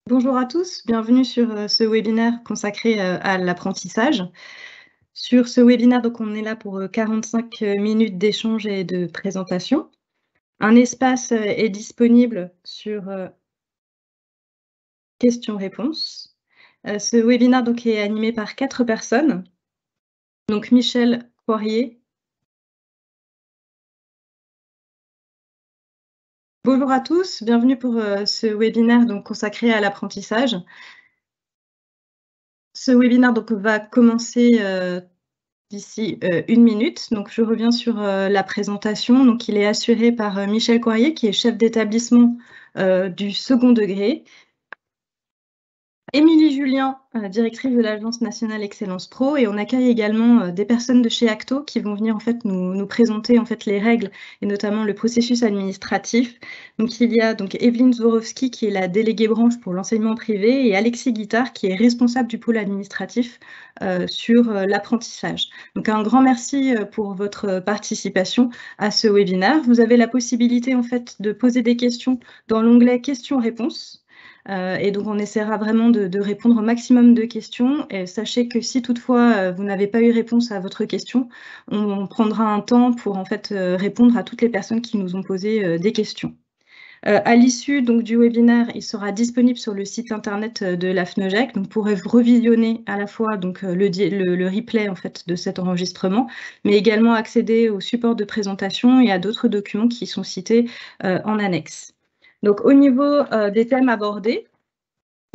Bonjour à tous, bienvenue sur ce webinaire consacré à l'apprentissage. Sur ce webinaire, donc, on est là pour 45 minutes d'échange et de présentation. Un espace est disponible sur questions-réponses. Ce webinaire donc, est animé par 4 personnes. Donc Michel Poirier. Bonjour à tous, bienvenue pour ce webinaire donc, consacré à l'apprentissage. Ce webinaire donc, va commencer d'ici 1 minute. Donc, je reviens sur la présentation. Donc, il est assuré par Michel Poirier, qui est chef d'établissement du second degré. Émilie Julien, directrice de l'Agence nationale Excellence Pro, et on accueille également des personnes de chez Acto qui vont venir en fait nous présenter en fait les règles et notamment le processus administratif. Donc il y a donc Evelyne Zworowski qui est la déléguée branche pour l'enseignement privé et Alexis Guittard qui est responsable du pôle administratif sur l'apprentissage. Donc un grand merci pour votre participation à ce webinaire. Vous avez la possibilité en fait de poser des questions dans l'onglet questions-réponses. Et donc, on essaiera vraiment de répondre au maximum de questions. Et sachez que si toutefois vous n'avez pas eu réponse à votre question, on prendra un temps pour en fait répondre à toutes les personnes qui nous ont posé des questions. À l'issue du webinaire, il sera disponible sur le site internet de la FNEJEC. Donc, vous pourrez revisionner à la fois donc, le replay en fait, de cet enregistrement, mais également accéder au support de présentation et à d'autres documents qui sont cités en annexe. Donc, au niveau des thèmes abordés,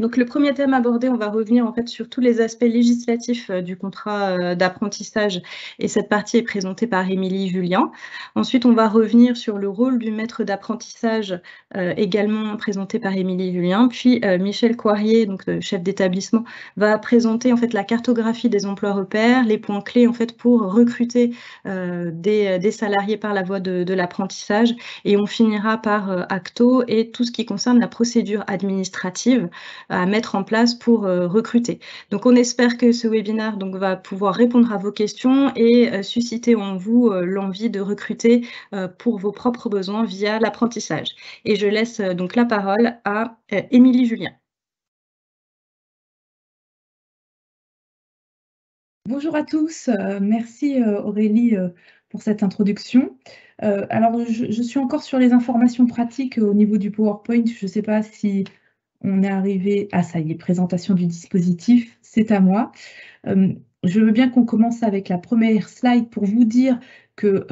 donc le premier thème abordé, on va revenir en fait sur tous les aspects législatifs du contrat d'apprentissage et cette partie est présentée par Émilie Julien. Ensuite, on va revenir sur le rôle du maître d'apprentissage également présenté par Émilie Julien. Puis Michel Poirier, donc chef d'établissement, va présenter en fait la cartographie des emplois repères, les points clés en fait pour recruter des salariés par la voie de l'apprentissage. Et on finira par Acto et tout ce qui concerne la procédure administrative à mettre en place pour recruter. Donc, on espère que ce webinaire donc, va pouvoir répondre à vos questions et susciter en vous l'envie de recruter pour vos propres besoins via l'apprentissage. Et je laisse donc la parole à Émilie Julien. Bonjour à tous, merci Aurélie pour cette introduction. Alors, je suis encore sur les informations pratiques au niveau du PowerPoint. Je ne sais pas si on est arrivé... Ah, ça y est, présentation du dispositif, c'est à moi. Je veux bien qu'on commence avec la première slide pour vous dire que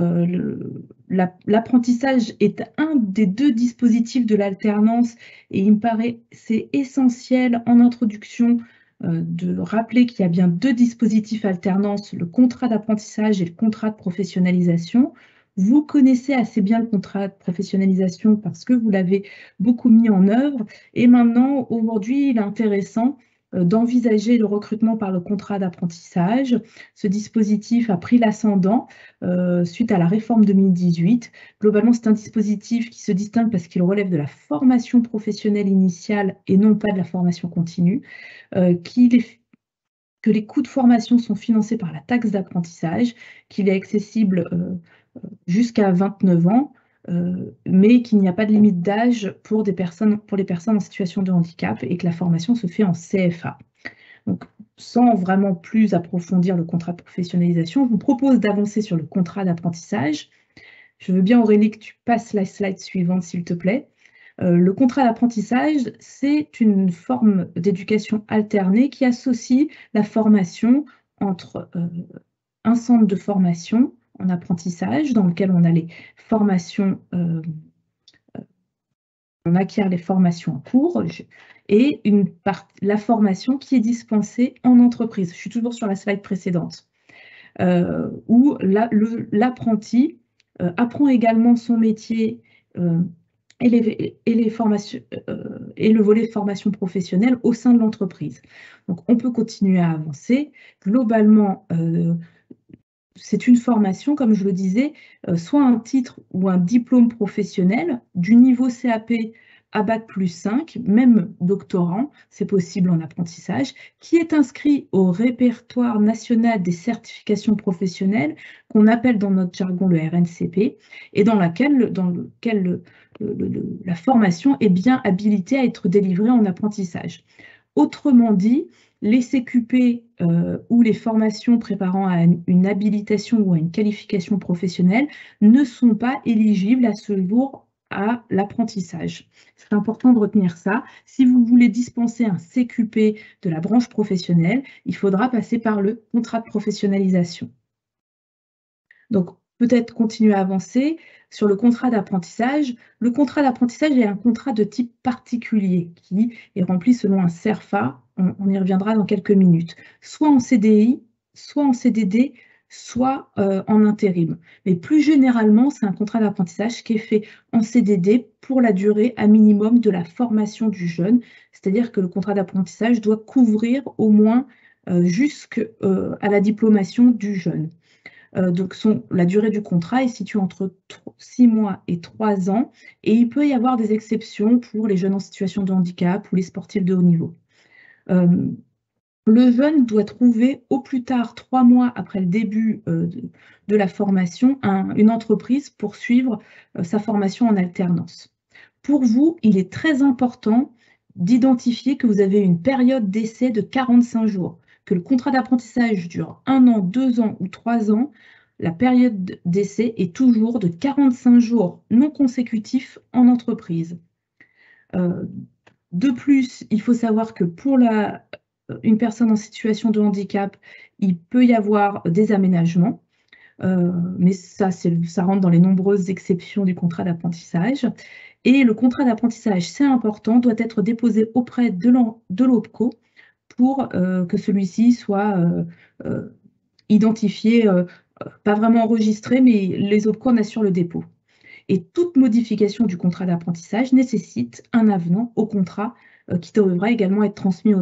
l'apprentissage est un des 2 dispositifs de l'alternance et il me paraît c'est essentiel en introduction de rappeler qu'il y a bien 2 dispositifs alternance, le contrat d'apprentissage et le contrat de professionnalisation. Vous connaissez assez bien le contrat de professionnalisation parce que vous l'avez beaucoup mis en œuvre. Et maintenant, aujourd'hui, il est intéressant d'envisager le recrutement par le contrat d'apprentissage. Ce dispositif a pris l'ascendant suite à la réforme 2018. Globalement, c'est un dispositif qui se distingue parce qu'il relève de la formation professionnelle initiale et non pas de la formation continue, que les coûts de formation sont financés par la taxe d'apprentissage, qu'il est accessible jusqu'à 29 ans, mais qu'il n'y a pas de limite d'âge pour les personnes en situation de handicap et que la formation se fait en CFA. Donc, sans vraiment plus approfondir le contrat de professionnalisation, je vous propose d'avancer sur le contrat d'apprentissage. Je veux bien, Aurélie, que tu passes la slide suivante, s'il te plaît. Le contrat d'apprentissage, c'est une forme d'éducation alternée qui associe la formation entre un centre de formation en apprentissage dans lequel on a les formations, on acquiert les formations en cours et la formation qui est dispensée en entreprise. Je suis toujours sur la slide précédente, où l'apprenti apprend également son métier et le volet formation professionnelle au sein de l'entreprise. Donc, on peut continuer à avancer. Globalement, c'est une formation, comme je le disais, soit un titre ou un diplôme professionnel du niveau CAP à Bac+5, même doctorant, c'est possible en apprentissage, qui est inscrit au répertoire national des certifications professionnelles, qu'on appelle dans notre jargon le RNCP, et dans lequel la formation est bien habilitée à être délivrée en apprentissage. Autrement dit, les CQP ou les formations préparant à une habilitation ou à une qualification professionnelle ne sont pas éligibles à ce jour à l'apprentissage. C'est important de retenir ça. Si vous voulez dispenser un CQP de la branche professionnelle, il faudra passer par le contrat de professionnalisation. Donc, peut-être continuer à avancer sur le contrat d'apprentissage. Le contrat d'apprentissage est un contrat de type particulier qui est rempli selon un CERFA. On y reviendra dans quelques minutes. Soit en CDI, soit en CDD, soit en intérim. Mais plus généralement, c'est un contrat d'apprentissage qui est fait en CDD pour la durée à minimum de la formation du jeune. C'est-à-dire que le contrat d'apprentissage doit couvrir au moins jusqu'à la diplomation du jeune. Donc la durée du contrat est située entre 6 mois et 3 ans, et il peut y avoir des exceptions pour les jeunes en situation de handicap ou les sportifs de haut niveau. Le jeune doit trouver au plus tard 3 mois après le début de la formation une entreprise pour suivre sa formation en alternance. Pour vous, il est très important d'identifier que vous avez une période d'essai de 45 jours, que le contrat d'apprentissage dure 1 an, 2 ans ou 3 ans. La période d'essai est toujours de 45 jours non consécutifs en entreprise. De plus, il faut savoir que pour une personne en situation de handicap, il peut y avoir des aménagements, mais ça rentre dans les nombreuses exceptions du contrat d'apprentissage. Et le contrat d'apprentissage, c'est important, doit être déposé auprès de l'OPCO pour que celui-ci soit identifié, pas vraiment enregistré, mais les OPCO en assurent le dépôt. Et toute modification du contrat d'apprentissage nécessite un avenant au contrat qui devra également être transmis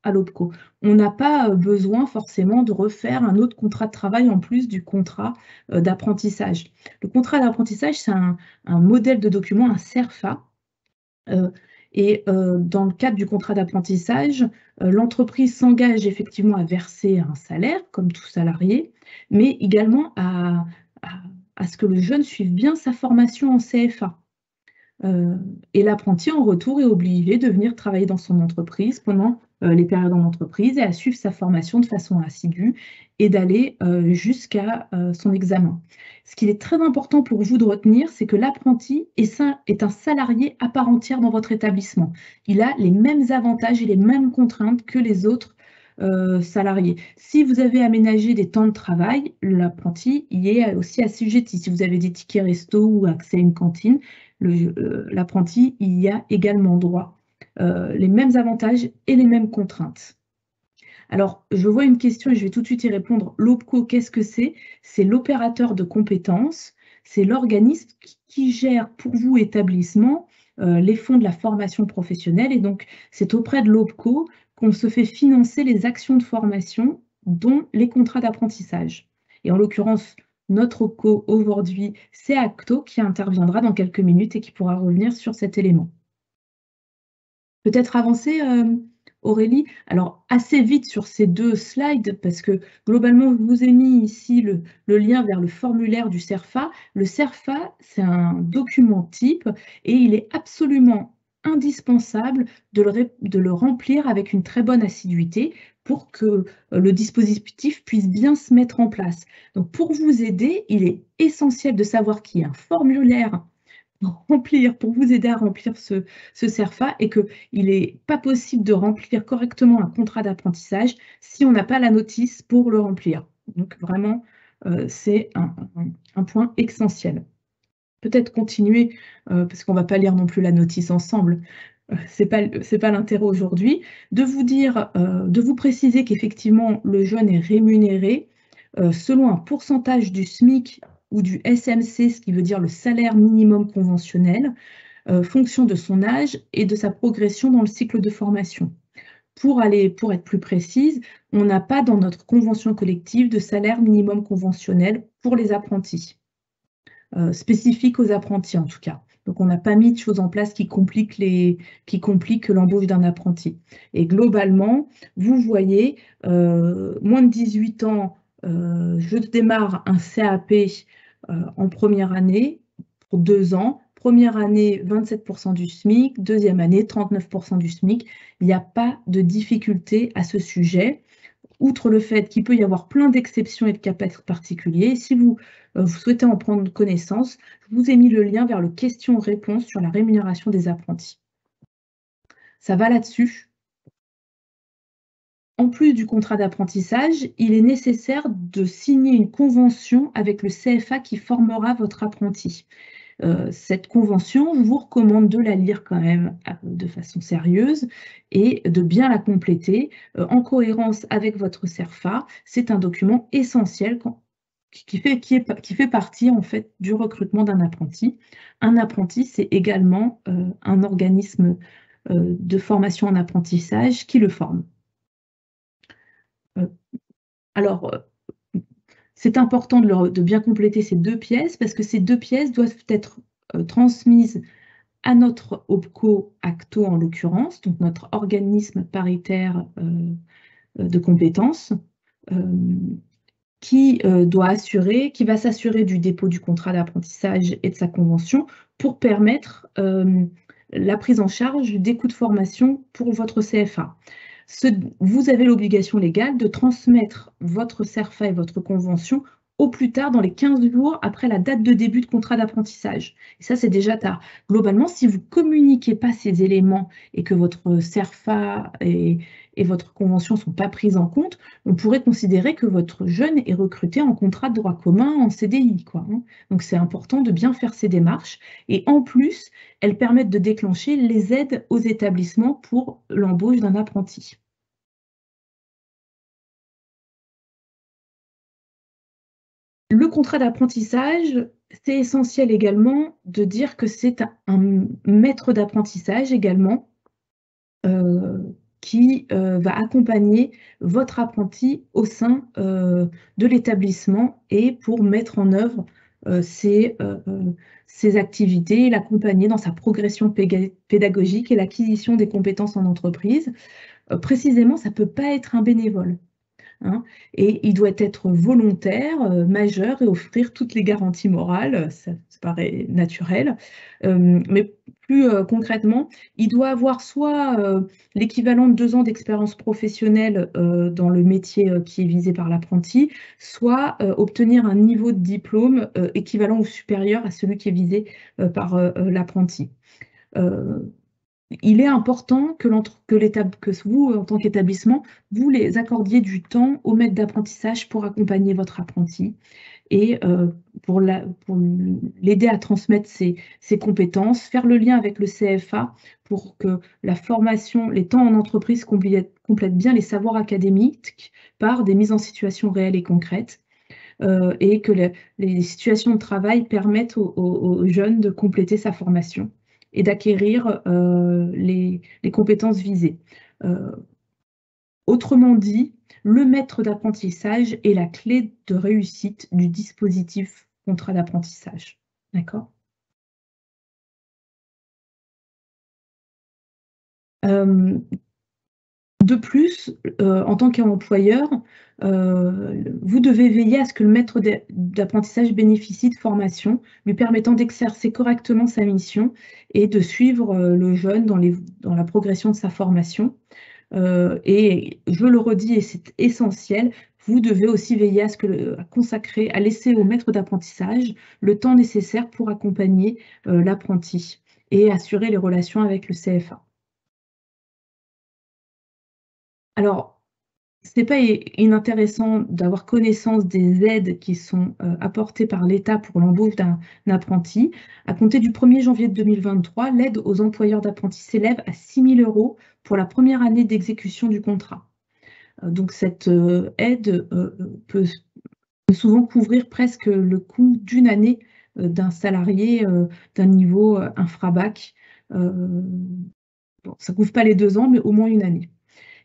à l'OPCO. On n'a pas besoin forcément de refaire un autre contrat de travail en plus du contrat d'apprentissage. Le contrat d'apprentissage, c'est un modèle de document, un CERFA. Et dans le cadre du contrat d'apprentissage, l'entreprise s'engage effectivement à verser un salaire, comme tout salarié, mais également à ce que le jeune suive bien sa formation en CFA. Et l'apprenti, en retour, est obligé de venir travailler dans son entreprise pendant les périodes en entreprise et à suivre sa formation de façon assidue et d'aller jusqu'à son examen. Ce qu'il est très important pour vous de retenir, c'est que l'apprenti est un salarié à part entière dans votre établissement. Il a les mêmes avantages et les mêmes contraintes que les autres salariés. Si vous avez aménagé des temps de travail, l'apprenti y est aussi assujetti. Si vous avez des tickets resto ou accès à une cantine, l'apprenti y a également droit. Les mêmes avantages et les mêmes contraintes. Alors, je vois une question et je vais tout de suite y répondre. L'OPCO, qu'est-ce que c'est? C'est l'opérateur de compétences. C'est l'organisme qui gère pour vous, établissement, les fonds de la formation professionnelle. Et donc, c'est auprès de l'OPCO qu'on se fait financer les actions de formation, dont les contrats d'apprentissage. Et en l'occurrence, notre OPCO aujourd'hui, c'est Acto qui interviendra dans quelques minutes et qui pourra revenir sur cet élément. Peut-être avancer, Aurélie? Alors, assez vite sur ces 2 slides, parce que globalement, je vous ai mis ici le lien vers le formulaire du CERFA. Le CERFA, c'est un document type et il est absolument indispensable de le remplir avec une très bonne assiduité pour que le dispositif puisse bien se mettre en place. Donc, pour vous aider, il est essentiel de savoir qu'il y a un formulaire pour vous aider à remplir ce CERFA et qu'il n'est pas possible de remplir correctement un contrat d'apprentissage si on n'a pas la notice pour le remplir. Donc vraiment, c'est un point essentiel. Peut-être continuer, parce qu'on ne va pas lire non plus la notice ensemble, ce n'est pas l'intérêt aujourd'hui, de vous préciser qu'effectivement le jeune est rémunéré selon un pourcentage du SMIC ou du SMC, ce qui veut dire le salaire minimum conventionnel, fonction de son âge et de sa progression dans le cycle de formation. Pour être plus précise, on n'a pas dans notre convention collective de salaire minimum conventionnel pour les apprentis, spécifique aux apprentis en tout cas. Donc on n'a pas mis de choses en place qui compliquent l'embauche d'un apprenti. Et globalement, vous voyez, moins de 18 ans, je démarre un CAP en première année pour 2 ans, première année, 27% du SMIC, deuxième année, 39% du SMIC. Il n'y a pas de difficulté à ce sujet, outre le fait qu'il peut y avoir plein d'exceptions et de cas particuliers. Si vous souhaitez en prendre connaissance, je vous ai mis le lien vers le question-réponse sur la rémunération des apprentis. Ça va là-dessus. En plus du contrat d'apprentissage, il est nécessaire de signer une convention avec le CFA qui formera votre apprenti. Cette convention, je vous recommande de la lire quand même de façon sérieuse et de bien la compléter en cohérence avec votre CERFA. C'est un document essentiel qui fait partie en fait du recrutement d'un apprenti. Un apprenti, c'est également un organisme de formation en apprentissage qui le forme. Alors, c'est important de bien compléter ces deux pièces parce que ces deux pièces doivent être transmises à notre OPCO ACTO en l'occurrence, donc notre organisme paritaire de compétences, qui va s'assurer du dépôt du contrat d'apprentissage et de sa convention pour permettre la prise en charge des coûts de formation pour votre CFA. Vous avez l'obligation légale de transmettre votre CERFA et votre convention au plus tard dans les 15 jours après la date de début de contrat d'apprentissage. Et ça, c'est déjà tard. Globalement, si vous ne communiquez pas ces éléments et que votre CERFA et votre convention ne sont pas prises en compte, on pourrait considérer que votre jeune est recruté en contrat de droit commun en CDI, quoi. Donc, c'est important de bien faire ces démarches. Et en plus, elles permettent de déclencher les aides aux établissements pour l'embauche d'un apprenti. Le contrat d'apprentissage, c'est essentiel également de dire que c'est un maître d'apprentissage également qui va accompagner votre apprenti au sein de l'établissement et pour mettre en œuvre ses activités, l'accompagner dans sa progression pédagogique et l'acquisition des compétences en entreprise. Précisément, ça ne peut pas être un bénévole. Et il doit être volontaire, majeur et offrir toutes les garanties morales, ça paraît naturel. Mais plus concrètement, il doit avoir soit l'équivalent de 2 ans d'expérience professionnelle dans le métier qui est visé par l'apprenti, soit obtenir un niveau de diplôme équivalent ou supérieur à celui qui est visé par l'apprenti. Il est important que vous, en tant qu'établissement, vous les accordiez du temps au maître d'apprentissage pour accompagner votre apprenti et pour l'aider à transmettre ses compétences, faire le lien avec le CFA pour que la formation, les temps en entreprise complètent bien les savoirs académiques par des mises en situation réelles et concrètes. Et que les situations de travail permettent aux jeunes de compléter sa formation et d'acquérir les compétences visées. Autrement dit, le maître d'apprentissage est la clé de réussite du dispositif contrat d'apprentissage. D'accord ? De plus, en tant qu'employeur, vous devez veiller à ce que le maître d'apprentissage bénéficie de formation lui permettant d'exercer correctement sa mission et de suivre le jeune dans la progression de sa formation. Et je le redis, et c'est essentiel, vous devez aussi veiller à laisser au maître d'apprentissage le temps nécessaire pour accompagner l'apprenti et assurer les relations avec le CFA. Alors, ce n'est pas inintéressant d'avoir connaissance des aides qui sont apportées par l'État pour l'embauche d'un apprenti. À compter du 1er janvier 2023, l'aide aux employeurs d'apprentis s'élève à 6 000 € pour la première année d'exécution du contrat. Donc cette aide peut souvent couvrir presque le coût d'une année d'un salarié d'un niveau infra-bac. Ça ne couvre pas les 2 ans, mais au moins une année.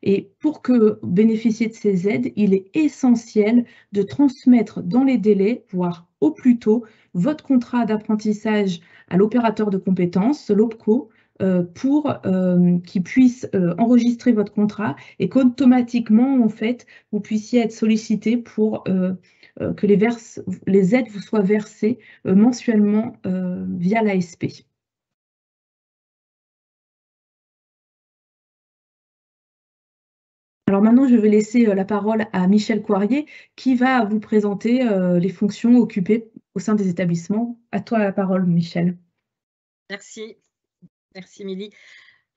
Et pour bénéficier de ces aides, il est essentiel de transmettre dans les délais, voire au plus tôt, votre contrat d'apprentissage à l'opérateur de compétences, l'OPCO, pour qu'il puisse enregistrer votre contrat et qu'automatiquement, en fait, vous puissiez être sollicité pour que les aides vous soient versées mensuellement via l'ASP. Alors maintenant, je vais laisser la parole à Michel Coirier qui va vous présenter les fonctions occupées au sein des établissements. À toi la parole, Michel. Merci. Merci, Émilie.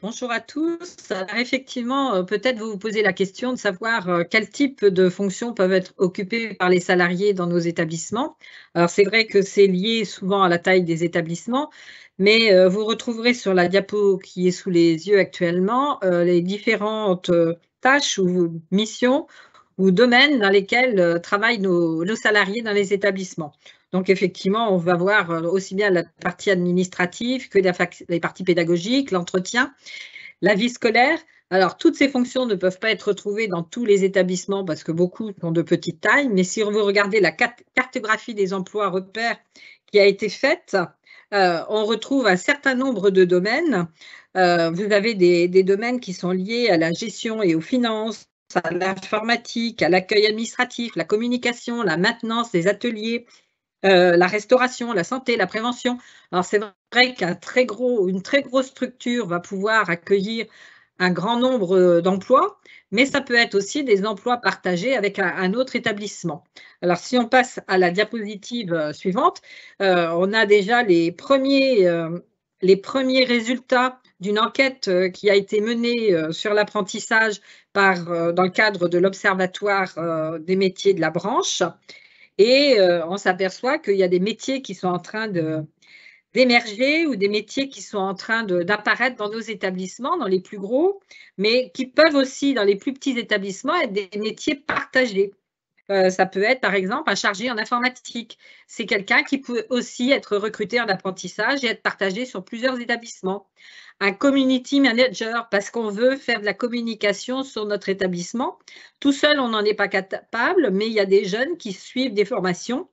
Bonjour à tous. Alors, effectivement, peut-être vous vous posez la question de savoir quel type de fonctions peuvent être occupées par les salariés dans nos établissements. Alors, c'est vrai que c'est lié souvent à la taille des établissements, mais vous retrouverez sur la diapo qui est sous les yeux actuellement les différentes tâches ou missions ou domaines dans lesquels travaillent nos salariés dans les établissements. Donc, effectivement, on va voir aussi bien la partie administrative que les parties pédagogiques, l'entretien, la vie scolaire. Alors, toutes ces fonctions ne peuvent pas être retrouvées dans tous les établissements parce que beaucoup sont de petite taille, mais si vous regardez la cartographie des emplois repères qui a été faite, on retrouve un certain nombre de domaines. Vous avez des domaines qui sont liés à la gestion et aux finances, à l'informatique, à l'accueil administratif, la communication, la maintenance, les ateliers, la restauration, la santé, la prévention. Alors, c'est vrai qu'une très grosse structure va pouvoir accueillir un grand nombre d'emplois, mais ça peut être aussi des emplois partagés avec un autre établissement. Alors, si on passe à la diapositive suivante, on a déjà les premiers résultats d'une enquête qui a été menée sur l'apprentissage dans le cadre de l'Observatoire des métiers de la branche. Et on s'aperçoit qu'il y a des métiers qui sont en train d'émerger ou des métiers qui sont en train d'apparaître dans nos établissements, dans les plus gros, mais qui peuvent aussi, dans les plus petits établissements, être des métiers partagés. Ça peut être, par exemple, un chargé en informatique. C'est quelqu'un qui peut aussi être recruté en apprentissage et être partagé sur plusieurs établissements. Un community manager, parce qu'on veut faire de la communication sur notre établissement. Tout seul, on n'en est pas capable, mais il y a des jeunes qui suivent des formations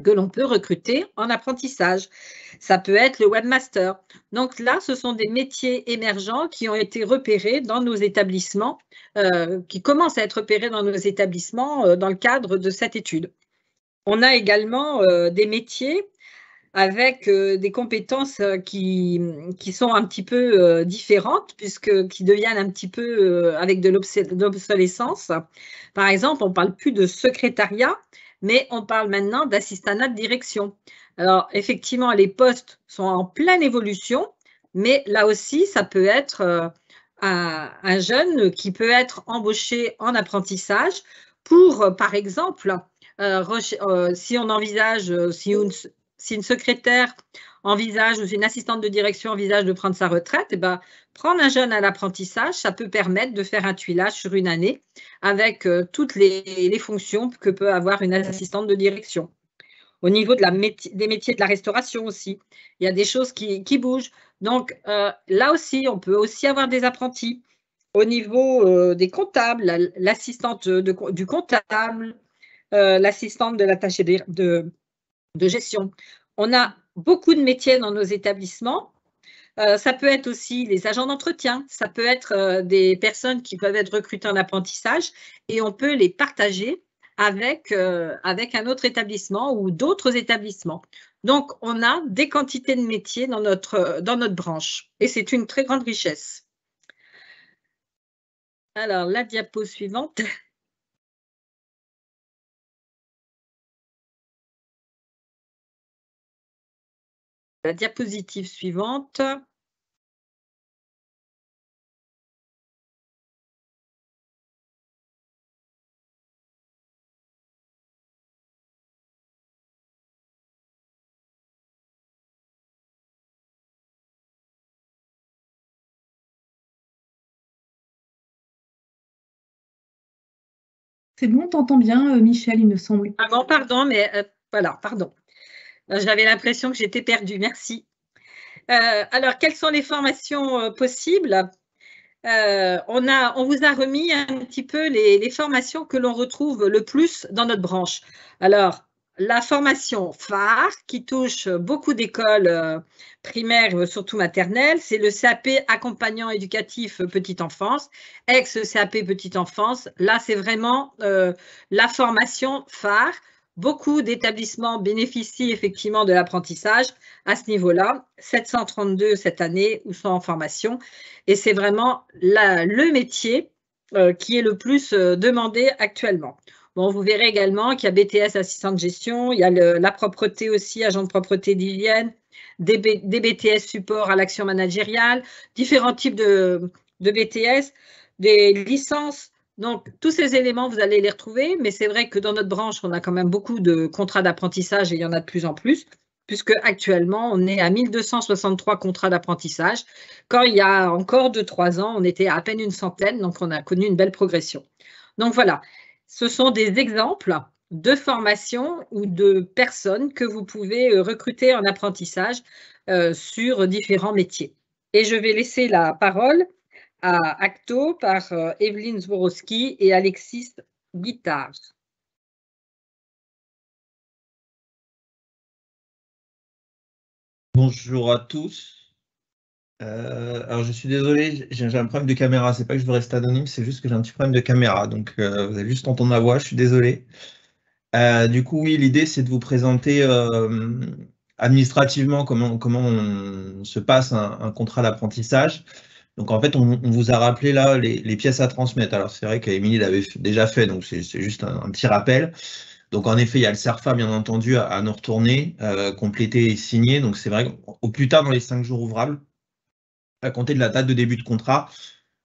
que l'on peut recruter en apprentissage. Ça peut être le webmaster. Donc là, ce sont des métiers émergents qui ont été repérés dans nos établissements, qui commencent à être repérés dans nos établissements dans le cadre de cette étude. On a également des métiers avec des compétences qui sont un petit peu différentes, qui deviennent un petit peu avec de l'obsolescence. Par exemple, on ne parle plus de secrétariat, mais on parle maintenant d'assistanat de direction. Alors, effectivement, les postes sont en pleine évolution, mais là aussi, ça peut être un jeune qui peut être embauché en apprentissage pour, par exemple, si on envisage, si une secrétaire envisage ou si une assistante de direction envisage de prendre sa retraite, eh ben, prendre un jeune à l'apprentissage, ça peut permettre de faire un tuilage sur une année avec toutes les fonctions que peut avoir une assistante de direction. Au niveau des métiers de la restauration aussi, il y a des choses qui bougent. Donc, là aussi, on peut aussi avoir des apprentis. Au niveau des comptables, l'assistante du comptable, l'assistante de l'attaché de gestion. On a beaucoup de métiers dans nos établissements. Ça peut être aussi les agents d'entretien, ça peut être des personnes qui peuvent être recrutées en apprentissage et on peut les partager avec un autre établissement ou d'autres établissements. Donc, on a des quantités de métiers dans notre branche et c'est une très grande richesse. Alors, la diapo suivante. La diapositive suivante. C'est bon, on t'entend bien, Michel, il me semble. Ah bon, pardon, mais voilà, pardon. J'avais l'impression que j'étais perdue, merci. Alors, quelles sont les formations possibles? On vous a remis un petit peu les formations que l'on retrouve le plus dans notre branche. Alors, la formation phare qui touche beaucoup d'écoles primaires, surtout maternelles, c'est le CAP accompagnant éducatif petite enfance, ex-CAP petite enfance. Là, c'est vraiment la formation phare. Beaucoup d'établissements bénéficient effectivement de l'apprentissage à ce niveau-là, 732 cette année ou sont en formation. Et c'est vraiment le métier qui est le plus demandé actuellement. Bon, vous verrez également qu'il y a BTS assistant de gestion, il y a la propreté aussi, agent de propreté d'hygiène, des BTS support à l'action managériale, différents types de BTS, des licences. Donc, tous ces éléments, vous allez les retrouver, mais c'est vrai que dans notre branche, on a quand même beaucoup de contrats d'apprentissage et il y en a de plus en plus, puisque actuellement, on est à 1263 contrats d'apprentissage. Quand il y a encore 2-3 ans, on était à peine une centaine, donc on a connu une belle progression. Donc voilà, ce sont des exemples de formations ou de personnes que vous pouvez recruter en apprentissage sur différents métiers. Et je vais laisser la parole à Acto par Evelyne Zborowski et Alexis Guittard. Bonjour à tous. Alors je suis désolé, j'ai un problème de caméra. C'est pas que je veux rester anonyme, c'est juste que j'ai un petit problème de caméra. Donc vous allez juste entendre ma voix, je suis désolé. Du coup, oui, l'idée c'est de vous présenter administrativement comment on se passe un contrat d'apprentissage. Donc en fait, on vous a rappelé là les pièces à transmettre. Alors c'est vrai qu'Émilie l'avait déjà fait, donc c'est juste un petit rappel. Donc en effet, il y a le CERFA bien entendu à nous retourner, compléter et signer. Donc c'est vrai qu'au plus tard dans les 5 jours ouvrables, à compter de la date de début de contrat,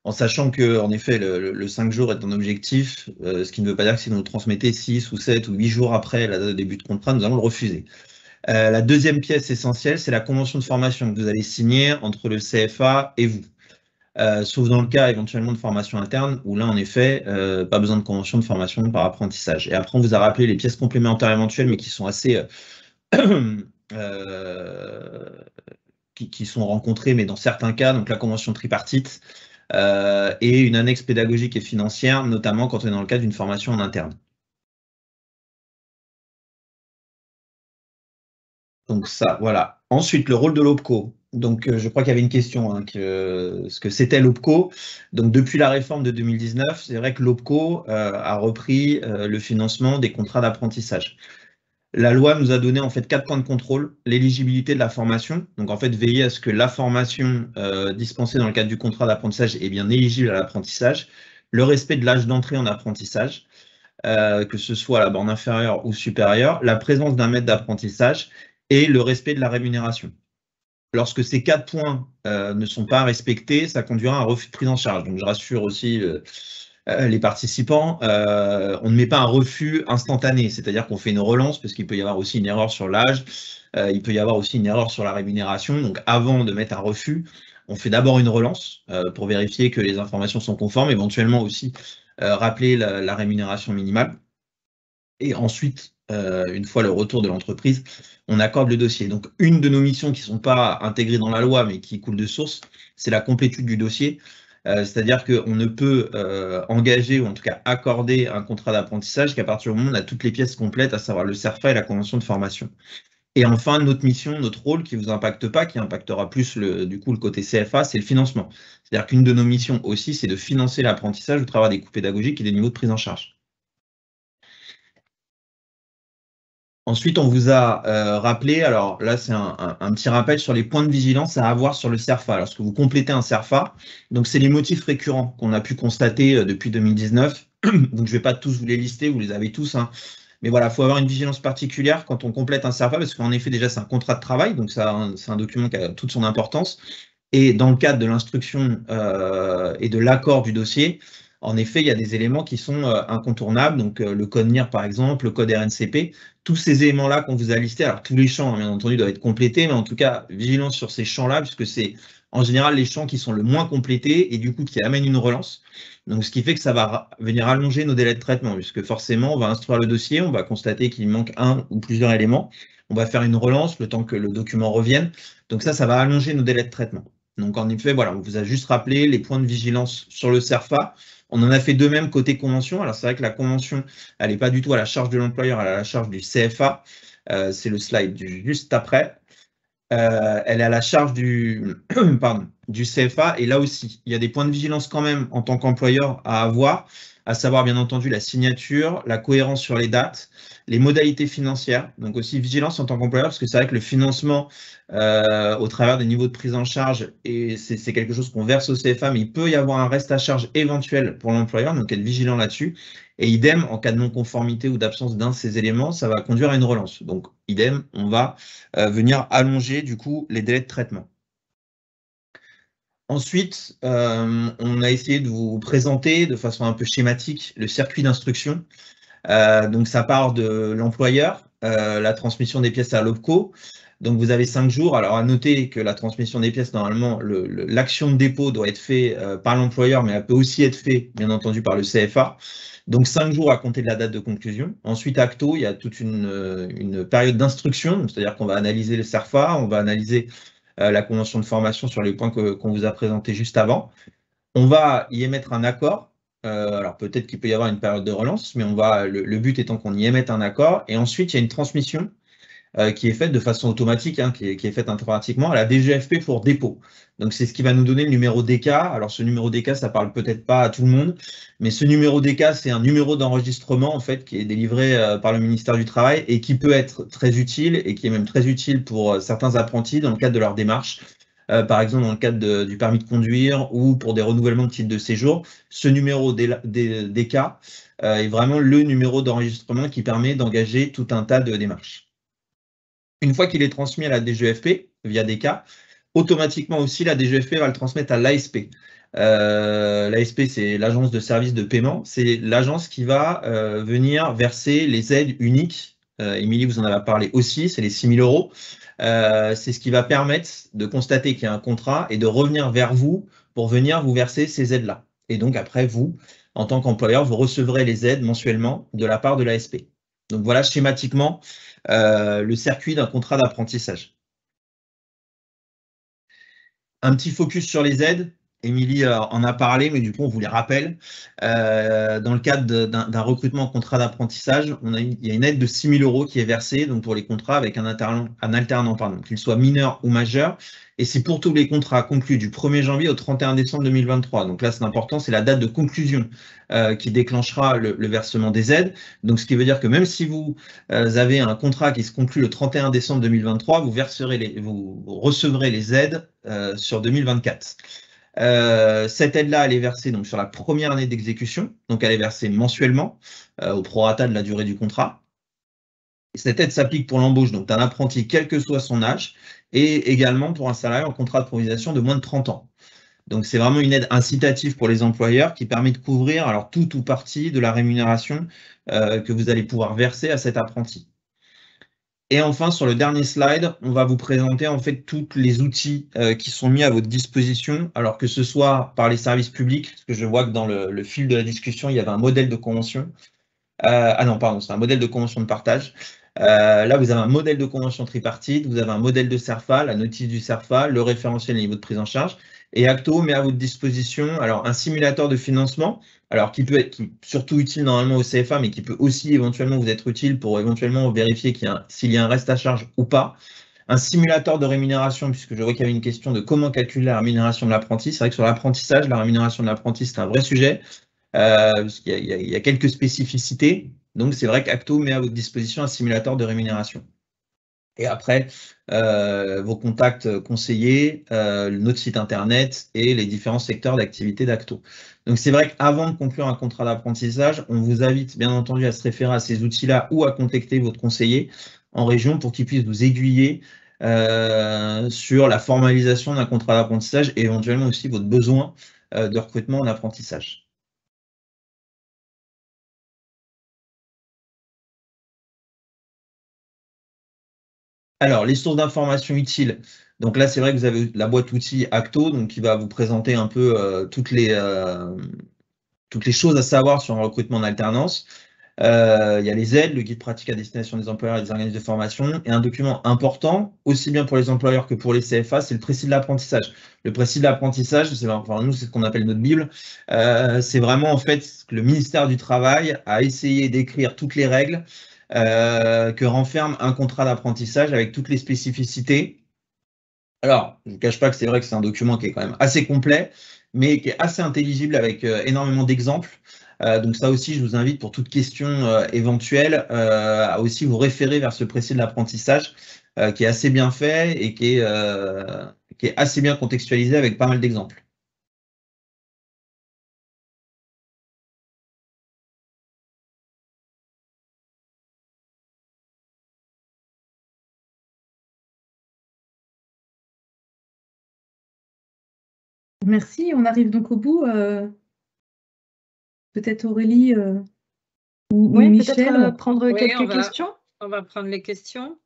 en sachant que, en effet, le 5 jours est un objectif, ce qui ne veut pas dire que si vous nous transmettez 6 ou 7 ou 8 jours après la date de début de contrat, nous allons le refuser. La deuxième pièce essentielle, c'est la convention de formation que vous allez signer entre le CFA et vous. Sauf dans le cas éventuellement de formation interne, où là, en effet, pas besoin de convention de formation par apprentissage. Et après, on vous a rappelé les pièces complémentaires éventuelles, mais qui sont assez... qui sont rencontrées, mais dans certains cas, donc la convention tripartite et une annexe pédagogique et financière, notamment quand on est dans le cadre d'une formation en interne. Donc ça, voilà. Ensuite, le rôle de l'OPCO. Donc je crois qu'il y avait une question, hein, ce que c'était l'OPCO. Donc depuis la réforme de 2019, c'est vrai que l'OPCO a repris le financement des contrats d'apprentissage. La loi nous a donné en fait 4 points de contrôle. L'éligibilité de la formation, donc en fait veiller à ce que la formation dispensée dans le cadre du contrat d'apprentissage est bien éligible à l'apprentissage, le respect de l'âge d'entrée en apprentissage, que ce soit à la borne inférieure ou supérieure, la présence d'un maître d'apprentissage et le respect de la rémunération. Lorsque ces 4 points ne sont pas respectés, ça conduira à un refus de prise en charge. Donc je rassure aussi les participants, on ne met pas un refus instantané, c'est-à-dire qu'on fait une relance parce qu'il peut y avoir aussi une erreur sur l'âge, il peut y avoir aussi une erreur sur la rémunération. Donc avant de mettre un refus, on fait d'abord une relance pour vérifier que les informations sont conformes, éventuellement aussi rappeler la rémunération minimale. Et ensuite, une fois le retour de l'entreprise, on accorde le dossier. Donc une de nos missions qui ne sont pas intégrées dans la loi mais qui coulent de source, c'est la complétude du dossier. C'est-à-dire qu'on ne peut engager ou en tout cas accorder un contrat d'apprentissage qu'à partir du moment où on a toutes les pièces complètes, à savoir le CERFA et la convention de formation. Et enfin, notre mission, notre rôle qui ne vous impacte pas, qui impactera plus du coup le côté CFA, c'est le financement. C'est-à-dire qu'une de nos missions aussi, c'est de financer l'apprentissage au travers des coûts pédagogiques et des niveaux de prise en charge. Ensuite, on vous a rappelé, alors là c'est un petit rappel sur les points de vigilance à avoir sur le CERFA. Lorsque vous complétez un CERFA, donc c'est les motifs récurrents qu'on a pu constater depuis 2019. Donc je ne vais pas tous vous les lister, vous les avez tous, hein. Mais voilà, il faut avoir une vigilance particulière quand on complète un CERFA, parce qu'en effet déjà c'est un contrat de travail, donc c'est un document qui a toute son importance. Et dans le cadre de l'instruction et de l'accord du dossier, en effet, il y a des éléments qui sont incontournables, donc le code NIR par exemple, le code RNCP, tous ces éléments-là qu'on vous a listés, alors tous les champs, bien entendu, doivent être complétés, mais en tout cas, vigilance sur ces champs-là, puisque c'est en général les champs qui sont le moins complétés et du coup qui amènent une relance. Donc ce qui fait que ça va venir allonger nos délais de traitement, puisque forcément, on va instruire le dossier, on va constater qu'il manque un ou plusieurs éléments, on va faire une relance le temps que le document revienne. Donc ça va allonger nos délais de traitement. Donc en effet, voilà, on vous a juste rappelé les points de vigilance sur le CERFA. On en a fait de même côté convention. Alors c'est vrai que la convention, elle n'est pas du tout à la charge de l'employeur, elle est à la charge du CFA. C'est le slide juste après. Elle est à la charge du, pardon, du CFA. Et là aussi, il y a des points de vigilance quand même en tant qu'employeur à avoir, à savoir bien entendu la signature, la cohérence sur les dates, les modalités financières. Donc aussi vigilance en tant qu'employeur, parce que c'est vrai que le financement au travers des niveaux de prise en charge, et c'est quelque chose qu'on verse au CFA, mais il peut y avoir un reste à charge éventuel pour l'employeur, donc être vigilant là-dessus. Et idem, en cas de non-conformité ou d'absence d'un de ces éléments, ça va conduire à une relance. Donc idem, on va venir allonger du coup les délais de traitement. Ensuite, on a essayé de vous présenter de façon un peu schématique le circuit d'instruction. Donc ça part de l'employeur, la transmission des pièces à l'OPCO. Donc vous avez 5 jours. Alors à noter que la transmission des pièces, normalement, l'action de dépôt doit être faite par l'employeur, mais elle peut aussi être faite, bien entendu, par le CFA. Donc 5 jours à compter de la date de conclusion. Ensuite, acto, il y a toute une période d'instruction, c'est-à-dire qu'on va analyser le CERFA, on va analyser la convention de formation sur les points qu'on vous a présentés juste avant. On va y émettre un accord. Alors peut-être qu'il peut y avoir une période de relance, mais le but étant qu'on y émette un accord. Et ensuite, il y a une transmission qui est faite de façon automatique, qui est faite informatiquement à la DGFP pour dépôt. Donc c'est ce qui va nous donner le numéro DK. Alors ce numéro DK, ça parle peut-être pas à tout le monde, mais ce numéro DK, c'est un numéro d'enregistrement en fait qui est délivré par le ministère du Travail et qui peut être très utile et qui est même très utile pour certains apprentis dans le cadre de leur démarche. Par exemple dans le cadre du permis de conduire ou pour des renouvellements de titre de séjour. Ce numéro DK est vraiment le numéro d'enregistrement qui permet d'engager tout un tas de démarches. Une fois qu'il est transmis à la DGFP via DK, automatiquement aussi la DGFP va le transmettre à l'ASP. L'ASP, c'est l'agence de services de paiement. C'est l'agence qui va venir verser les aides uniques. Émilie vous en avez parlé aussi, c'est les 6 000 €. C'est ce qui va permettre de constater qu'il y a un contrat et de revenir vers vous pour venir vous verser ces aides-là. Et donc après, vous, en tant qu'employeur, vous recevrez les aides mensuellement de la part de l'ASP. Donc voilà schématiquement le circuit d'un contrat d'apprentissage. Un petit focus sur les aides. Émilie en a parlé, mais du coup, on vous les rappelle. Dans le cadre d'un recrutement en contrat d'apprentissage, il y a une aide de 6 000 € qui est versée donc pour les contrats avec un alternant, qu'il soit mineur ou majeur. Et c'est pour tous les contrats conclus du 1er janvier au 31 décembre 2023. Donc là, c'est important, c'est la date de conclusion qui déclenchera le versement des aides. Donc, ce qui veut dire que même si vous avez un contrat qui se conclut le 31 décembre 2023, vous recevrez les aides sur 2024. Cette aide-là, elle est versée donc, sur la première année d'exécution, donc elle est versée mensuellement au prorata de la durée du contrat. Et cette aide s'applique pour l'embauche d'un apprenti, quel que soit son âge, et également pour un salarié en contrat de provision de moins de 30 ans. Donc c'est vraiment une aide incitative pour les employeurs qui permet de couvrir alors tout ou partie de la rémunération que vous allez pouvoir verser à cet apprenti. Et enfin, sur le dernier slide, on va vous présenter en fait tous les outils qui sont mis à votre disposition, alors que ce soit par les services publics, parce que je vois que dans le fil de la discussion, il y avait un modèle de convention. Ah non, pardon, c'est un modèle de convention de partage. Là, vous avez un modèle de convention tripartite, vous avez un modèle de CERFA, la notice du CERFA, le référentiel et le niveau de prise en charge. Et Acto met à votre disposition alors un simulateur de financement, alors qui peut être surtout utile normalement au CFA, mais qui peut aussi éventuellement vous être utile pour éventuellement vérifier s'il y a un reste à charge ou pas. Un simulateur de rémunération, puisque je vois qu'il y avait une question de comment calculer la rémunération de l'apprenti. C'est vrai que sur l'apprentissage, la rémunération de l'apprenti, c'est un vrai sujet, parce qu'il y a quelques spécificités. Donc, c'est vrai qu'Acto met à votre disposition un simulateur de rémunération. Et après, vos contacts conseillers, notre site internet et les différents secteurs d'activité d'Acto. Donc, c'est vrai qu'avant de conclure un contrat d'apprentissage, on vous invite bien entendu à se référer à ces outils-là ou à contacter votre conseiller en région pour qu'il puisse vous aiguiller sur la formalisation d'un contrat d'apprentissage et éventuellement aussi votre besoin de recrutement en apprentissage. Alors, les sources d'informations utiles. Donc là, c'est vrai que vous avez la boîte outils Acto, donc qui va vous présenter un peu toutes les choses à savoir sur un recrutement en alternance. Il y a les aides, le guide pratique à destination des employeurs et des organismes de formation, et un document important, aussi bien pour les employeurs que pour les CFA, c'est le précis de l'apprentissage. Le précis de l'apprentissage, nous, c'est ce qu'on appelle notre Bible. C'est vraiment en fait ce que le ministère du Travail a essayé d'écrire toutes les règles que renferme un contrat d'apprentissage avec toutes les spécificités Alors, je ne vous cache pas que c'est vrai que c'est un document qui est quand même assez complet, mais qui est assez intelligible avec énormément d'exemples. Donc ça aussi, je vous invite pour toute question éventuelle à aussi vous référer vers ce précis de l'apprentissage qui est assez bien fait et qui est assez bien contextualisé avec pas mal d'exemples. Merci, on arrive donc au bout. Peut-être Aurélie ou Oui, Michel. peut-être prendre Oui, quelques questions. On va prendre les questions.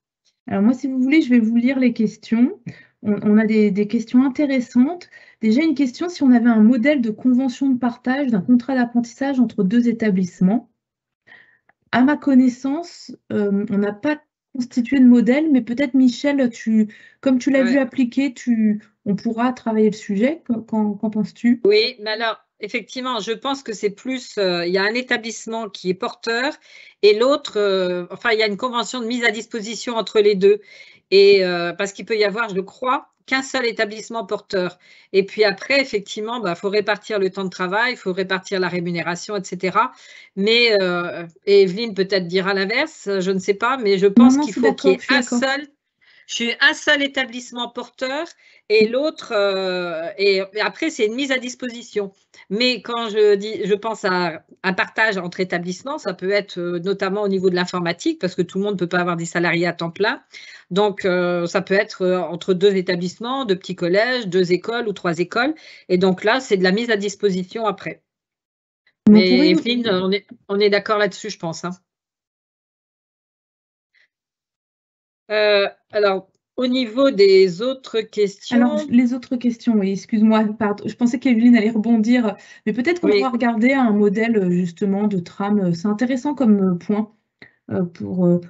Alors moi, si vous voulez, je vais vous lire les questions. On a des questions intéressantes. Déjà, une question, si on avait un modèle de convention de partage d'un contrat d'apprentissage entre deux établissements. À ma connaissance, on n'a pas constitué de modèle, mais peut-être Michel, comme tu l'as vu appliquer, on pourra travailler le sujet. Qu'en penses-tu? Oui, mais alors, effectivement, je pense que c'est plus, il y a un établissement qui est porteur et l'autre, enfin, il y a une convention de mise à disposition entre les deux. Et parce qu'il peut y avoir, je crois, qu'un seul établissement porteur. Et puis après, effectivement, faut répartir le temps de travail, il faut répartir la rémunération, etc. Mais, et Evelyne peut-être dira l'inverse, je ne sais pas, mais je pense qu'il faut qu'il y ait un seul établissement porteur et l'autre, et après, c'est une mise à disposition. Mais quand je pense à un partage entre établissements, ça peut être notamment au niveau de l'informatique, parce que tout le monde ne peut pas avoir des salariés à temps plein. Donc, ça peut être entre deux établissements, deux petits collèges, deux écoles ou trois écoles. Et donc là, c'est de la mise à disposition après. Mais Evelyne, on est d'accord là-dessus, je pense. Hein. Alors, au niveau des autres questions… Alors, les autres questions, oui, excuse-moi, pardon. Je pensais qu'Evelyne allait rebondir, mais peut-être qu'on pourra regarder un modèle justement de trame. C'est intéressant comme point pour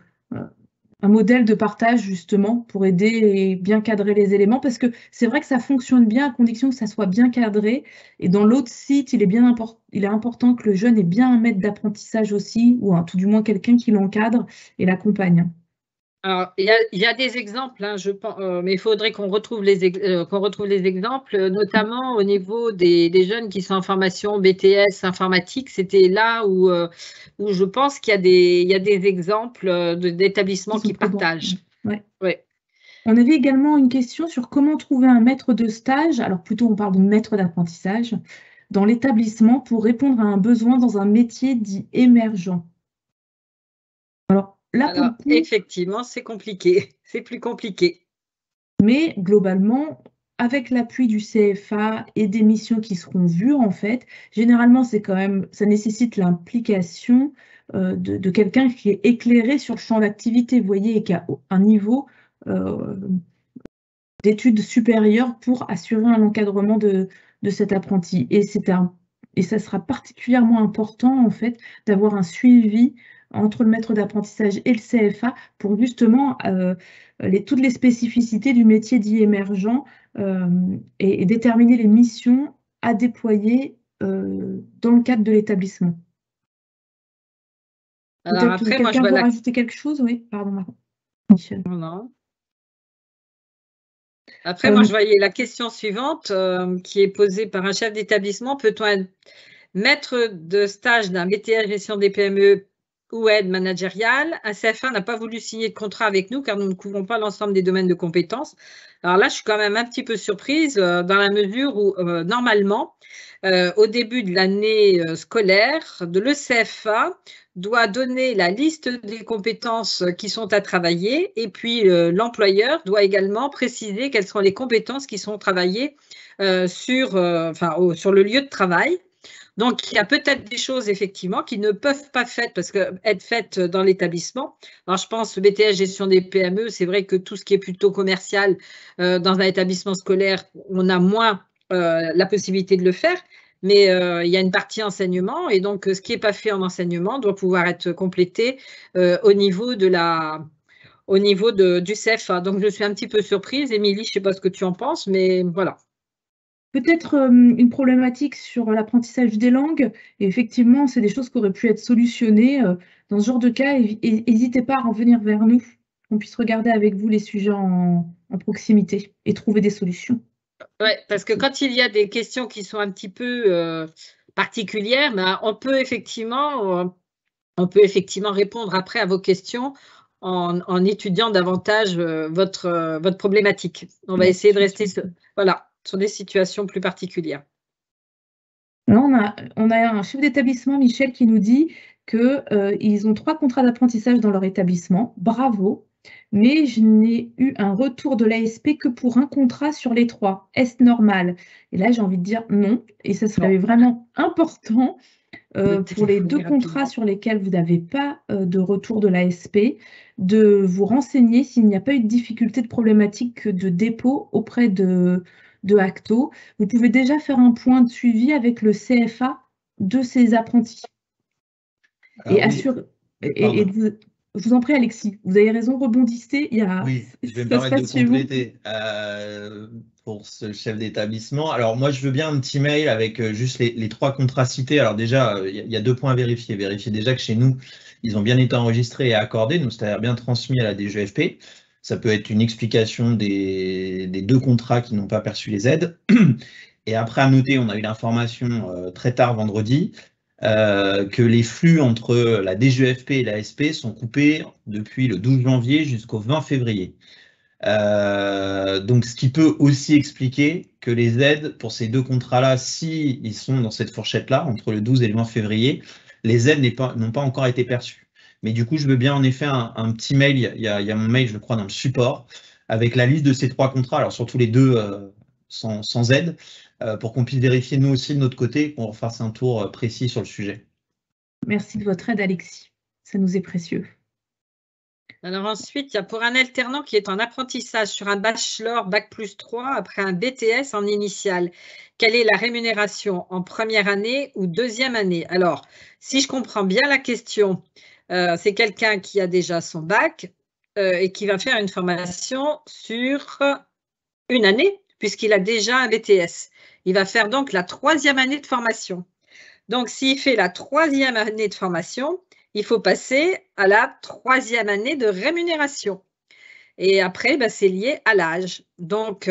un modèle de partage justement pour aider et bien cadrer les éléments, parce que c'est vrai que ça fonctionne bien à condition que ça soit bien cadré. Et dans l'autre site, il est important que le jeune ait bien un maître d'apprentissage aussi, ou tout du moins quelqu'un qui l'encadre et l'accompagne. Alors, il y a des exemples, hein, je pense, mais il faudrait qu'on retrouve les exemples, notamment au niveau des jeunes qui sont en formation BTS informatique. C'était là où je pense qu'il y a des exemples d'établissements qui partagent. Ouais. Ouais. On avait également une question sur comment trouver un maître de stage, alors plutôt on parle de maître d'apprentissage, dans l'établissement pour répondre à un besoin dans un métier dit émergent. Alors, là, pour le coup, effectivement, c'est compliqué, c'est plus compliqué. Mais globalement, avec l'appui du CFA et des missions qui seront vues, en fait, généralement, ça nécessite l'implication de quelqu'un qui est éclairé sur le champ d'activité, vous voyez, et qui a un niveau d'études supérieures pour assurer un encadrement de cet apprenti. Et ça sera particulièrement important, en fait, d'avoir un suivi entre le maître d'apprentissage et le CFA pour justement toutes les spécificités du métier dit émergent et déterminer les missions à déployer dans le cadre de l'établissement. Peut-être quelqu'un veut rajouter quelque chose? Oui, pardon, Michel. Non. Après, moi, je voyais la question suivante qui est posée par un chef d'établissement. Peut-on être maître de stage d'un BTS gestion des PME ou aide managériale? Un CFA n'a pas voulu signer de contrat avec nous car nous ne couvrons pas l'ensemble des domaines de compétences. Alors là, je suis quand même un petit peu surprise dans la mesure où, normalement, au début de l'année scolaire, le CFA doit donner la liste des compétences qui sont à travailler et puis l'employeur doit également préciser quelles sont les compétences qui sont travaillées sur le lieu de travail. Donc, il y a peut-être des choses, effectivement, qui ne peuvent pas être faites dans l'établissement. Alors, je pense BTS gestion des PME, c'est vrai que tout ce qui est plutôt commercial dans un établissement scolaire, on a moins la possibilité de le faire. Mais il y a une partie enseignement et donc ce qui n'est pas fait en enseignement doit pouvoir être complété au niveau du CFA. Donc, je suis un petit peu surprise. Émilie, je ne sais pas ce que tu en penses, mais voilà. Peut-être une problématique sur l'apprentissage des langues. Et effectivement, c'est des choses qui auraient pu être solutionnées. Dans ce genre de cas, n'hésitez pas à revenir vers nous. qu'on puisse regarder avec vous les sujets en proximité et trouver des solutions. Oui, parce que quand il y a des questions qui sont un petit peu particulières, ben, on peut effectivement répondre après à vos questions en étudiant davantage votre problématique. On va essayer de rester sur des situations plus particulières. Là, on a un chef d'établissement, Michel, qui nous dit qu'ils ont 3 contrats d'apprentissage dans leur établissement. Bravo, mais je n'ai eu un retour de l'ASP que pour un contrat sur les 3. Est-ce normal? Et là, j'ai envie de dire non. Et ça serait vraiment important pour les 2 contrats sur lesquels vous n'avez pas de retour de l'ASP, de vous renseigner s'il n'y a pas eu de difficulté de problématique de dépôt auprès de Acto. Vous pouvez déjà faire un point de suivi avec le CFA de ces apprentis. Je vous en prie, Alexis, vous avez raison, rebondissez. Oui, je vais me permettre de compléter pour ce chef d'établissement. Alors moi, je veux bien un petit mail avec juste les 3 contrats cités. Alors déjà, il y a 2 points à vérifier. Vérifier déjà que chez nous, ils ont bien été enregistrés et accordés, donc c'est-à-dire bien transmis à la DGFP. Ça peut être une explication des 2 contrats qui n'ont pas perçu les aides. Et après, à noter, on a eu l'information très tard vendredi que les flux entre la DGFP et l'ASP sont coupés depuis le 12 janvier jusqu'au 20 février. Donc, ce qui peut aussi expliquer que les aides pour ces 2 contrats-là, s'ils sont dans cette fourchette-là, entre le 12 et le 20 février, les aides n'ont pas encore été perçues. Mais du coup, je veux bien en effet un petit mail, il y a mon mail, je crois, dans le support, avec la liste de ces 3 contrats, alors surtout les 2 sans aide, pour qu'on puisse vérifier nous aussi de notre côté, qu'on refasse un tour précis sur le sujet. Merci de votre aide, Alexis. Ça nous est précieux. Alors ensuite, il y a pour un alternant qui est en apprentissage sur un bachelor Bac+3 après un BTS en initiale, quelle est la rémunération en première année ou deuxième année? Alors, si je comprends bien la question, c'est quelqu'un qui a déjà son bac et qui va faire une formation sur une année, puisqu'il a déjà un BTS. Il va faire donc la 3e année de formation. Donc, s'il fait la 3e année de formation, il faut passer à la 3e année de rémunération. Et après, c'est lié à l'âge. Donc,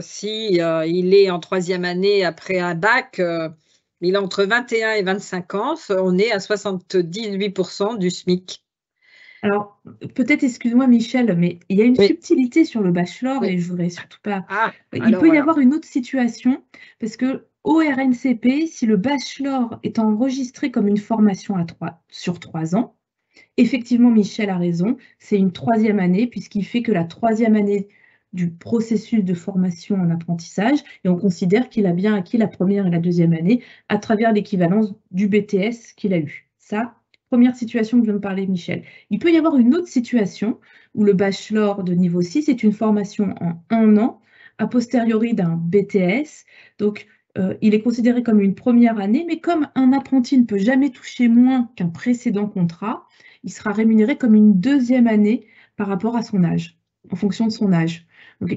si il est en 3e année après un bac, il a entre 21 et 25 ans, on est à 78% du SMIC. Alors, peut-être, excuse-moi Michel, mais il y a une subtilité sur le bachelor et je voudrais surtout pas… il peut y avoir une autre situation, parce que au RNCP, si le bachelor est enregistré comme une formation sur 3 ans, effectivement, Michel a raison, c'est une 3e année, puisqu'il fait que la 3e année du processus de formation en apprentissage, et on considère qu'il a bien acquis la 1re et la 2e année à travers l'équivalence du BTS qu'il a eu. Ça, première situation que vient de parler Michel. Il peut y avoir une autre situation où le bachelor de niveau 6 est une formation en 1 an, a posteriori d'un BTS. Donc, il est considéré comme une 1re année, mais comme un apprenti ne peut jamais toucher moins qu'un précédent contrat, il sera rémunéré comme une 2e année par rapport à son âge, en fonction de son âge.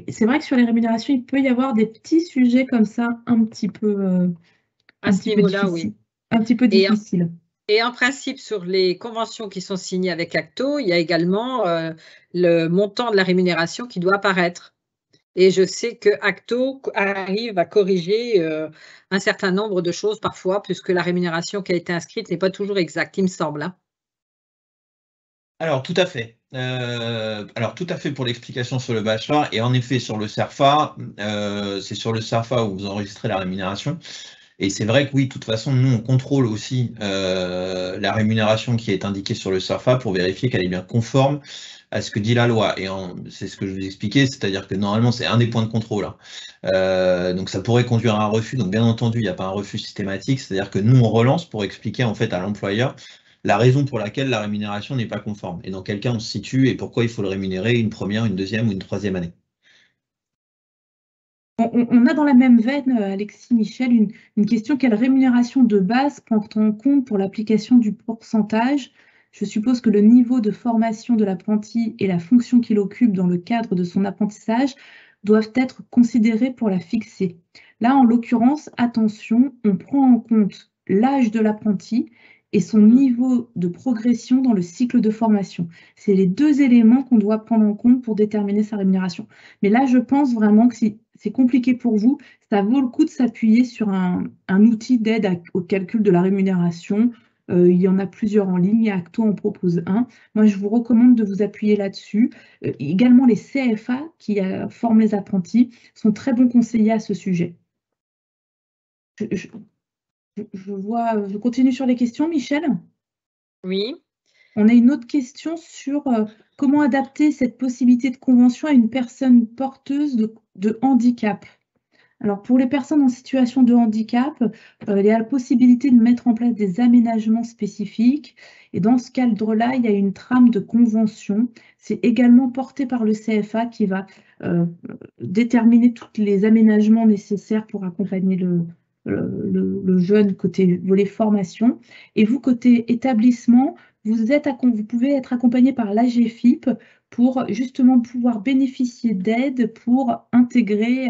C'est vrai que sur les rémunérations, il peut y avoir des petits sujets comme ça, un petit peu difficiles. Et en principe, sur les conventions qui sont signées avec Acto, il y a également le montant de la rémunération qui doit apparaître. Et je sais que Acto arrive à corriger un certain nombre de choses parfois, puisque la rémunération qui a été inscrite n'est pas toujours exacte, il me semble. Alors, tout à fait. Pour l'explication sur le bachelor. Et en effet, sur le CERFA, c'est sur le CERFA où vous enregistrez la rémunération. Et c'est vrai que oui, de toute façon, nous, on contrôle aussi la rémunération qui est indiquée sur le CERFA pour vérifier qu'elle est bien conforme à ce que dit la loi. Et c'est ce que je vous expliquais, c'est-à-dire que normalement, c'est un des points de contrôle. Donc, ça pourrait conduire à un refus. Donc, bien entendu, il n'y a pas un refus systématique. C'est-à-dire que nous, on relance pour expliquer en fait à l'employeur la raison pour laquelle la rémunération n'est pas conforme. Et dans quel cas on se situe et pourquoi il faut le rémunérer une 1re, une 2e ou une 3e année. On a dans la même veine, Alexis, Michel, une question: quelle rémunération de base prend en compte pour l'application du pourcentage? Je suppose que le niveau de formation de l'apprenti et la fonction qu'il occupe dans le cadre de son apprentissage doivent être considérés pour la fixer. Là, en l'occurrence, attention, on prend en compte l'âge de l'apprenti et son niveau de progression dans le cycle de formation. C'est les deux éléments qu'on doit prendre en compte pour déterminer sa rémunération. Mais là, je pense vraiment que si c'est compliqué pour vous, ça vaut le coup de s'appuyer sur un outil d'aide au calcul de la rémunération. Il y en a plusieurs en ligne, Acto en propose un. Moi, je vous recommande de vous appuyer là-dessus. Également, les CFA qui forment les apprentis sont très bons conseillers à ce sujet. Je continue sur les questions, Michel. Oui. On a une autre question sur comment adapter cette possibilité de convention à une personne porteuse de handicap. Alors, pour les personnes en situation de handicap, il y a la possibilité de mettre en place des aménagements spécifiques. Et dans ce cadre-là, il y a une trame de convention. C'est également porté par le CFA qui va déterminer tous les aménagements nécessaires pour accompagner le jeune côté volet formation. Et vous, côté établissement, vous pouvez être accompagné par l'AGFIP pour justement pouvoir bénéficier d'aide pour intégrer,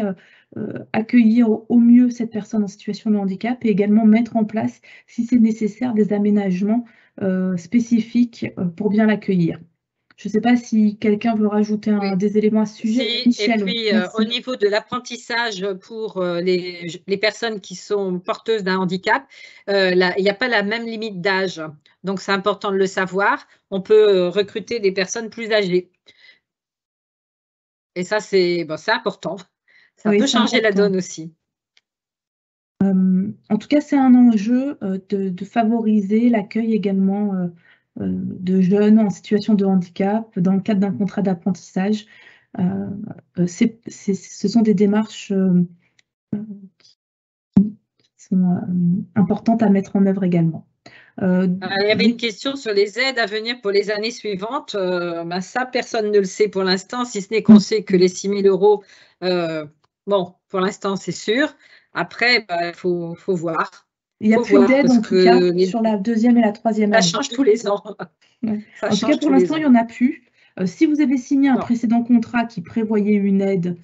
accueillir au mieux cette personne en situation de handicap et également mettre en place, si c'est nécessaire, des aménagements spécifiques pour bien l'accueillir. Je ne sais pas si quelqu'un veut rajouter des éléments à ce sujet. Michel, et puis, au niveau de l'apprentissage pour les personnes qui sont porteuses d'un handicap, il n'y a pas la même limite d'âge. Donc, c'est important de le savoir. On peut recruter des personnes plus âgées. Et ça, c'est important. Ça peut changer la donne aussi. En tout cas, c'est un enjeu de favoriser l'accueil également de jeunes en situation de handicap dans le cadre d'un contrat d'apprentissage. Ce sont des démarches qui sont importantes à mettre en œuvre également. Il y avait une question sur les aides à venir pour les années suivantes. Ça, personne ne le sait pour l'instant, si ce n'est qu'on sait que les 6 000 €, bon, pour l'instant, c'est sûr. Après, il faut voir. Il n'y a plus d'aide, en tout cas, sur la deuxième et la troisième année. Ça change tous les ans. En tout cas, pour l'instant, il n'y en a plus. Si vous avez signé un précédent contrat qui prévoyait une aide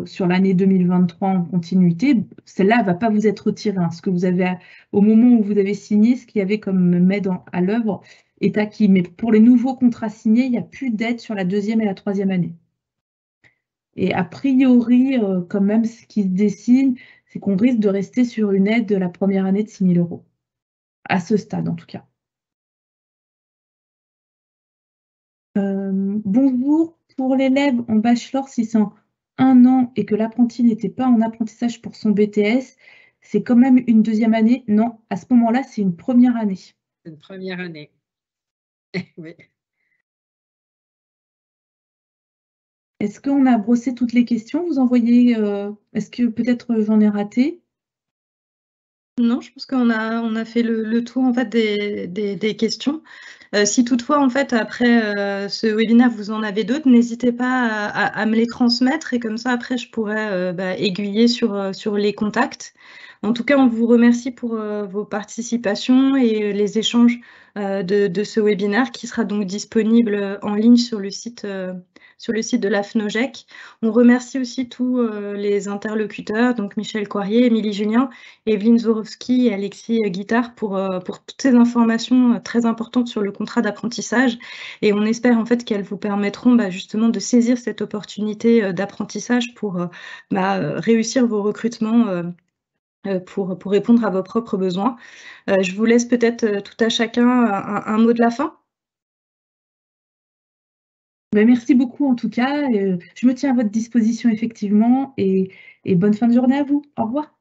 sur l'année 2023 en continuité, celle-là ne va pas vous être retirée. Ce que vous avez, au moment où vous avez signé, ce qu'il y avait comme aide à l'œuvre est acquis. Mais pour les nouveaux contrats signés, il n'y a plus d'aide sur la deuxième et la troisième année. Et a priori, quand même, ce qui se dessine, c'est qu'on risque de rester sur une aide de la première année de 6 000 €. À ce stade, en tout cas. Bonjour, pour l'élève en bachelor, si c'est en 1 an et que l'apprenti n'était pas en apprentissage pour son BTS, c'est quand même une deuxième année? Non, à ce moment-là, c'est une première année. Une première année. Oui. Est-ce qu'on a brossé toutes les questions? Vous envoyez, est-ce que peut-être j'en ai raté? Non, je pense qu'on a fait le tour en fait des questions. Si toutefois, en fait, après ce webinaire, vous en avez d'autres, n'hésitez pas à me les transmettre et comme ça, après, je pourrais aiguiller sur les contacts. En tout cas, on vous remercie pour vos participations et les échanges de ce webinaire qui sera donc disponible en ligne sur le site de la FNOJEC. On remercie aussi tous les interlocuteurs, donc Michel Coirier, Émilie Julien, Evelyne Zorowski et Alexis Guittard pour toutes ces informations très importantes sur le contrat d'apprentissage. Et on espère en fait qu'elles vous permettront justement de saisir cette opportunité d'apprentissage pour réussir vos recrutements pour répondre à vos propres besoins. Je vous laisse peut-être tout à chacun un mot de la fin. Merci beaucoup en tout cas. Je me tiens à votre disposition effectivement et bonne fin de journée à vous. Au revoir.